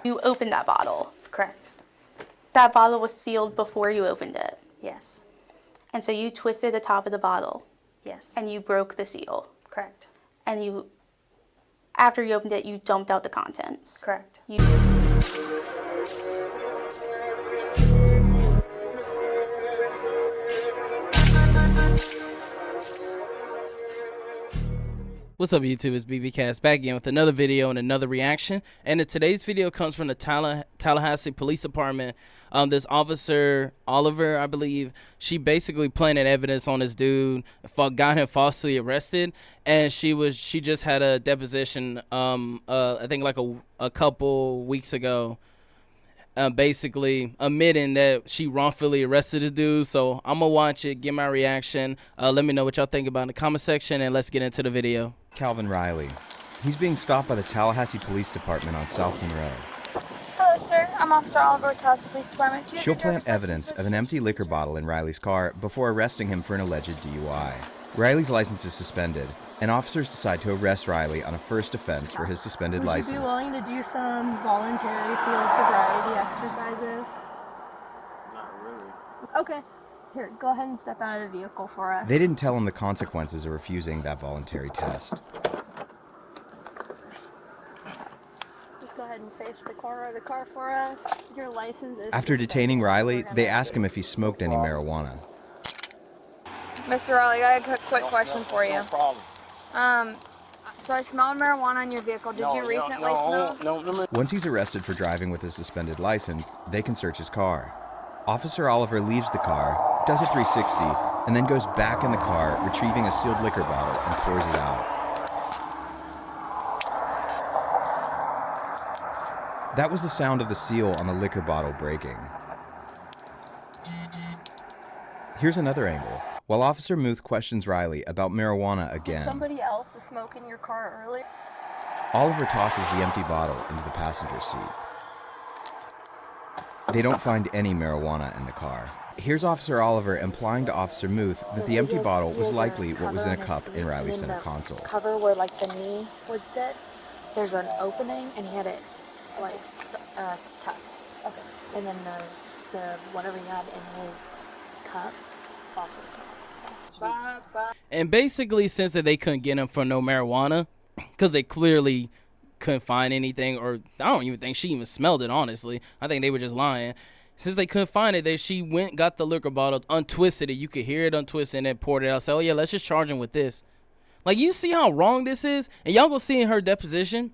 You opened that bottle. Correct. That bottle was sealed before you opened it. Yes. And so you twisted the top of the bottle. Yes. And you broke the seal. Correct. And you, after you opened it, you dumped out the contents. Correct. What's up, YouTube? It's BBcast back again with another video and another reaction. And today's video comes from the Tallahassee Police Department. This officer Oliver, I believe, she basically planted evidence on this dude, got him falsely arrested, and she just had a deposition. I think like a couple weeks ago. Basically admitting that she wrongfully arrested a dude. So I'm gonna watch it, get my reaction. Let me know what y'all think about in the comment section, and let's get into the video. Calvin Riley. He's being stopped by the Tallahassee Police Department on South Monroe. Hello, sir. I'm Officer Oliver with Tallahassee Police Department. She'll plant evidence of an empty liquor bottle in Riley's car before arresting him for an alleged DUI. Riley's license is suspended, and officers decide to arrest Riley on a first offense for his suspended license. Would you be willing to do some voluntary field sobriety exercises? Not really. Okay. Here, go ahead and step out of the vehicle for us. They didn't tell him the consequences of refusing that voluntary test. Just go ahead and face the corner of the car for us. Your license is After suspended, detaining so Riley, we're gonna- they ask him if he smoked any marijuana. Mr. Riley, I got a quick question for you. No problem. So I smelled marijuana in your vehicle. Did you recently smoke? No. Once he's arrested for driving with a suspended license, they can search his car. Officer Oliver leaves the car, does a 360, and then goes back in the car, retrieving a sealed liquor bottle and pours it out. That was the sound of the seal on the liquor bottle breaking. Here's another angle. While Officer Muth questions Riley about marijuana Did again, somebody else smoke in your car earlier? Oliver tosses the empty bottle into the passenger seat. They don't find any marijuana in the car. Here's Officer Oliver implying to Officer Muth that the empty bottle was likely what was in a cup in Riley's center console. Cover where like the knee would sit, there's an opening, and he had it like tucked. Okay. And then the whatever he had in his cup also smelled. And basically, since that they couldn't get him for no marijuana, because they clearly couldn't find anything, or I don't even think she even smelled it, honestly. I think they were just lying. Since they couldn't find it, she went, got the liquor bottle, untwisted it. You could hear it untwisted, and then poured it out. So, oh yeah, let's just charge him with this. Like, you see how wrong this is? And y'all gonna see in her deposition,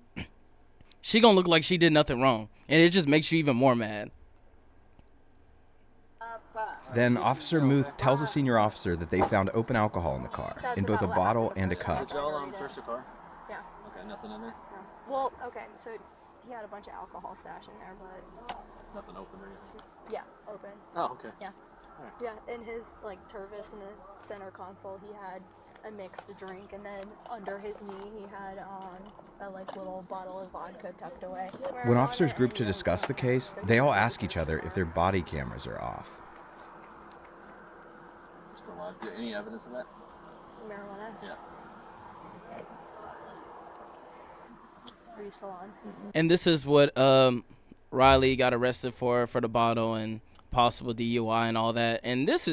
she gonna look like she did nothing wrong. And it just makes you even more mad. Then Officer Muth tells a senior officer that they found open alcohol in the car, in both a bottle and a cup. Did y'all search the car? Yeah. Okay, nothing in there? Well, okay, so he had a bunch of alcohol stashed in there, but Nothing open or anything? yeah, open. Oh, okay. Yeah. Alright. Yeah, in his like Tervis in the center console, he had a mixed drink, and then under his knee he had a like little bottle of vodka tucked away. When officers group to discuss the case, they all ask each other if their body cameras are off. Still on. Any evidence of that? Marijuana? Yeah. Are you still on? And this is what Riley got arrested for the bottle and possible DUI and all that. And it's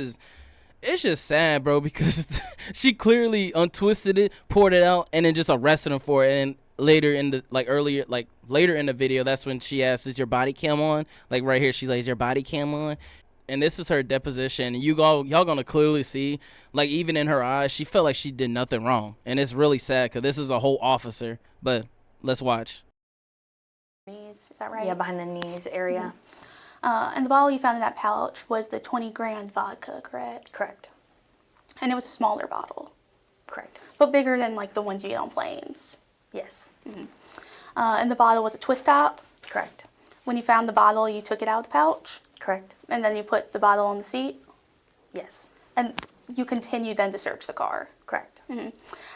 just sad, bro, because she clearly untwisted it, poured it out, and then just arrested him for it. And later in the later in the video, that's when she asks, "Is your body cam on?" Like right here, she's like, "Is your body cam on?" And this is her deposition. Y'all gonna clearly see, like, even in her eyes, she felt like she did nothing wrong. And it's really sad because this is a whole officer. But let's watch. Is that right? Yeah, behind the knees area. And the bottle you found in that pouch was the 20 grand vodka, correct? Correct. And it was a smaller bottle, Correct. but bigger than like the ones you get on planes. Yes. And the bottle was a twist top. Correct. When you found the bottle, you took it out of the pouch, Correct. and then you put the bottle on the seat, Yes. and you continued then to search the car. Correct.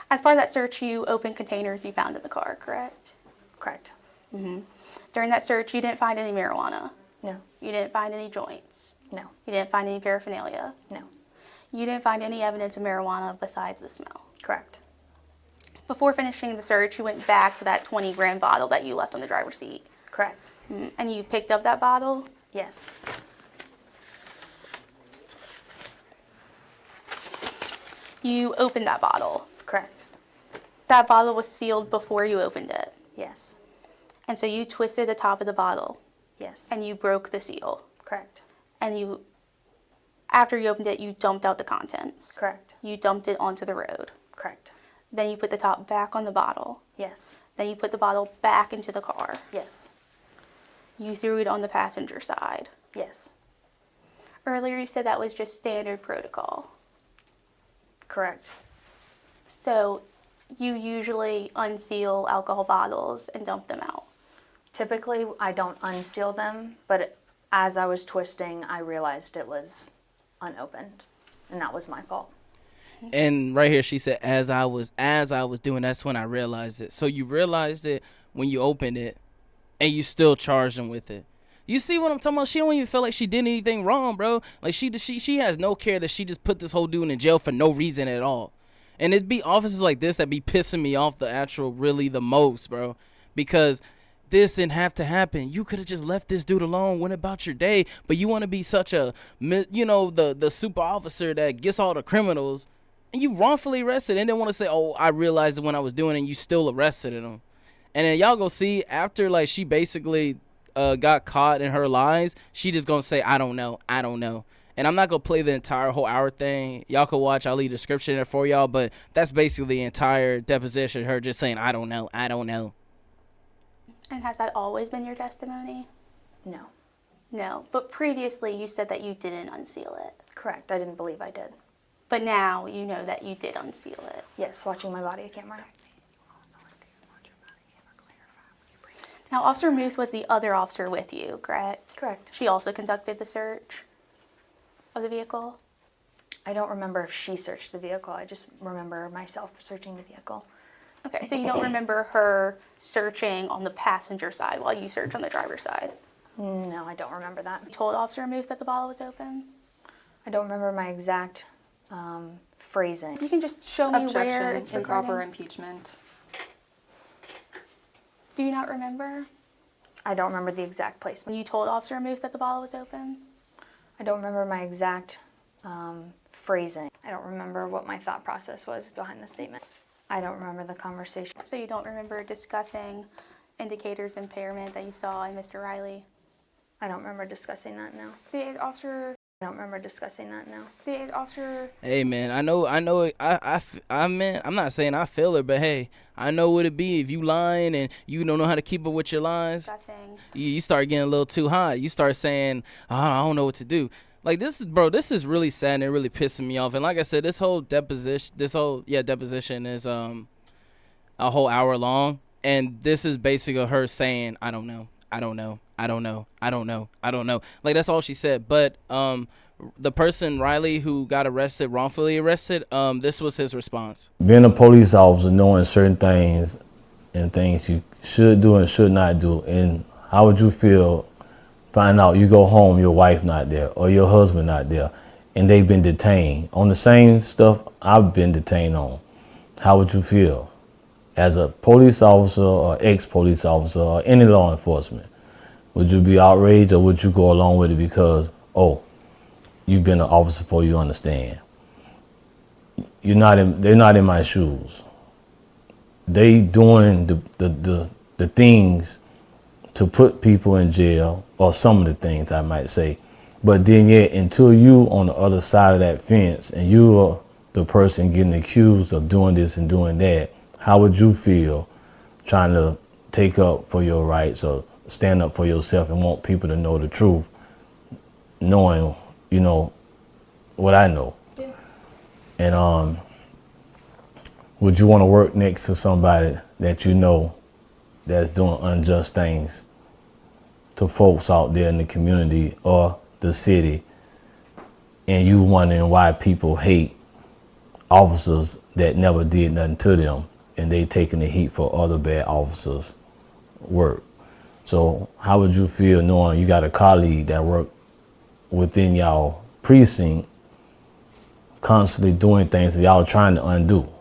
As part of that search, you opened containers you found in the car, correct? Correct. During that search, you didn't find any marijuana. No. You didn't find any joints. No. You didn't find any paraphernalia. No. You didn't find any evidence of marijuana besides the smell. Correct. Before finishing the search, you went back to that 20 grand bottle that you left on the driver's seat. Correct. And you picked up that bottle? Yes. You opened that bottle. Correct. That bottle was sealed before you opened it. Yes. And so you twisted the top of the bottle Yes. and you broke the seal. Correct. And you, after you opened it, you dumped out the contents. Correct. You dumped it onto the road. Correct. Then you put the top back on the bottle. Yes. Then you put the bottle back into the car. Yes. You threw it on the passenger side. Yes. Earlier you said that was just standard protocol. Correct. So you usually unseal alcohol bottles and dump them out. Typically, I don't unseal them, but as I was twisting, I realized it was unopened, and that was my fault. And right here she said, as I was doing, that's when I realized it. So you realized it when you opened it, and you still charged him with it. You see what I'm talking about? She don't even feel like she did anything wrong, bro. Like she has no care that she just put this whole dude in jail for no reason at all. And it'd be officers like this that be pissing me off really the most, bro. Because this didn't have to happen. You could have just left this dude alone, went about your day. But you want to be such a, the super officer that gets all the criminals. And you wrongfully arrested and then want to say, oh, I realized it when I was doing it, and you still arrested him. And then y'all go see after, like, she basically got caught in her lies, she just gonna say, I don't know. And I'm not gonna play the entire whole hour thing. Y'all can watch, I'll leave a description there for y'all, but that's basically the entire deposition, her just saying, I don't know. And has that always been your testimony? No. No, but previously you said that you didn't unseal it. Correct. I didn't believe I did. But now you know that you did unseal it. Yes, watching my body camera. Now, Officer Muth was the other officer with you, correct? Correct. She also conducted the search of the vehicle? I don't remember if she searched the vehicle. I just remember myself searching the vehicle. Okay, so you don't remember her searching on the passenger side while you searched on the driver's side? No, I don't remember that. You told Officer Muth that the bottle was open? I don't remember my exact phrasing. You can just show me where Objection, it's improper regarding. impeachment. Do you not remember? I don't remember the exact When placement. you told Officer Muth that the bottle was open? I don't remember my exact phrasing. I don't remember what my thought process was behind the statement. I don't remember the conversation. So you don't remember discussing indicators impairment that you saw in Mr. Riley? I don't remember discussing that now. Did Officer... I don't remember discussing that now. Did Officer... Hey, man, I know, man, I'm not saying I feel it, but hey, I know what it be if you lying and you don't know how to keep up with your lies. discussing... You start getting a little too high. You start saying, oh, I don't know what to do. Like, this is really sad and it really pissing me off. And like I said, this whole deposition is a whole hour long. And this is basically her saying, I don't know. Like, that's all she said. But the person, Riley, who got wrongfully arrested, this was his response. Being a police officer, knowing certain things and things you should do and should not do, and how would you feel find out you go home, your wife not there or your husband not there, and they've been detained on the same stuff I've been detained on? How would you feel as a police officer or ex-police officer or any law enforcement? Would you be outraged, or would you go along with it because, oh, you've been an officer before, you understand? They're not in my shoes. They doing the things to put people in jail, or some of the things I might say. But then yet, until you on the other side of that fence and you are the person getting accused of doing this and doing that, how would you feel trying to take up for your rights or stand up for yourself and want people to know the truth, knowing, what I know? Yeah. And would you want to work next to somebody that you know that's doing unjust things to folks out there in the community or the city, and you wondering why people hate officers that never did nothing to them, and they taking the heat for other bad officers' work? So how would you feel knowing you got a colleague that worked within y'all precinct constantly doing things that y'all trying to undo?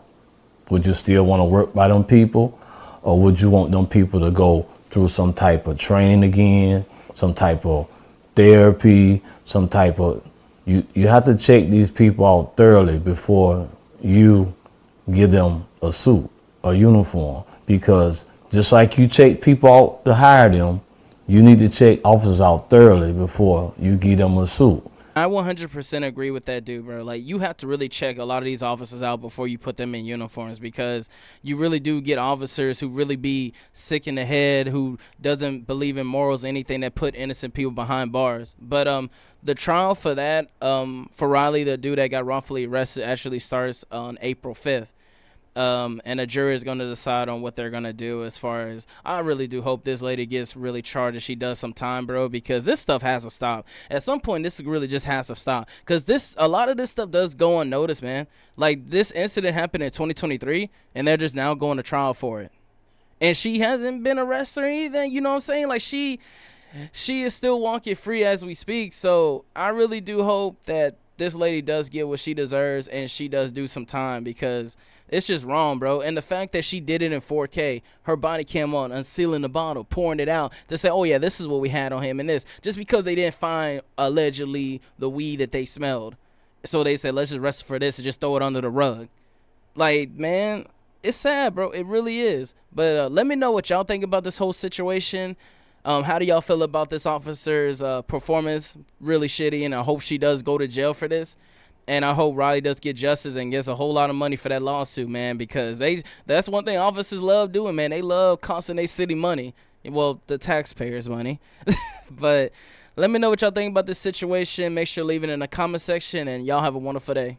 Would you still want to work by them people, or would you want them people to go through some type of training again, some type of therapy, some type of, you have to check these people out thoroughly before you give them a suit, a uniform, because just like you check people out to hire them, you need to check officers out thoroughly before you give them a suit. I 100% agree with that, dude, bro. Like, you have to really check a lot of these officers out before you put them in uniforms, because you really do get officers who really be sick in the head, who doesn't believe in morals, anything that put innocent people behind bars. But the trial for that, for Riley, the dude that got wrongfully arrested, actually starts on April 5th. And a jury is going to decide on what they're going to do. As far as, I really do hope this lady gets really charged and she does some time, bro, because this stuff has to stop. At some point, this really just has to stop, because a lot of this stuff does go unnoticed, man. Like, this incident happened in 2023 and they're just now going to trial for it, and she hasn't been arrested or anything. You know what I'm saying? Like, she is still walking free as we speak. So I really do hope that this lady does get what she deserves and she does do some time, because it's just wrong, bro. And the fact that she did it in 4K, her body cam on, unsealing the bottle, pouring it out to say, oh yeah, this is what we had on him, and this, just because they didn't find allegedly the weed that they smelled. So they said, let's just arrest her for this and just throw it under the rug. Like, man, it's sad, bro. It really is. But let me know what y'all think about this whole situation. How do y'all feel about this officer's performance? Really shitty, and I hope she does go to jail for this. And I hope Riley does get justice and gets a whole lot of money for that lawsuit, man, because that's one thing officers love doing, man. They love costing their city money. Well, the taxpayers' money. But let me know what y'all think about this situation. Make sure to leave it in the comment section, and y'all have a wonderful day.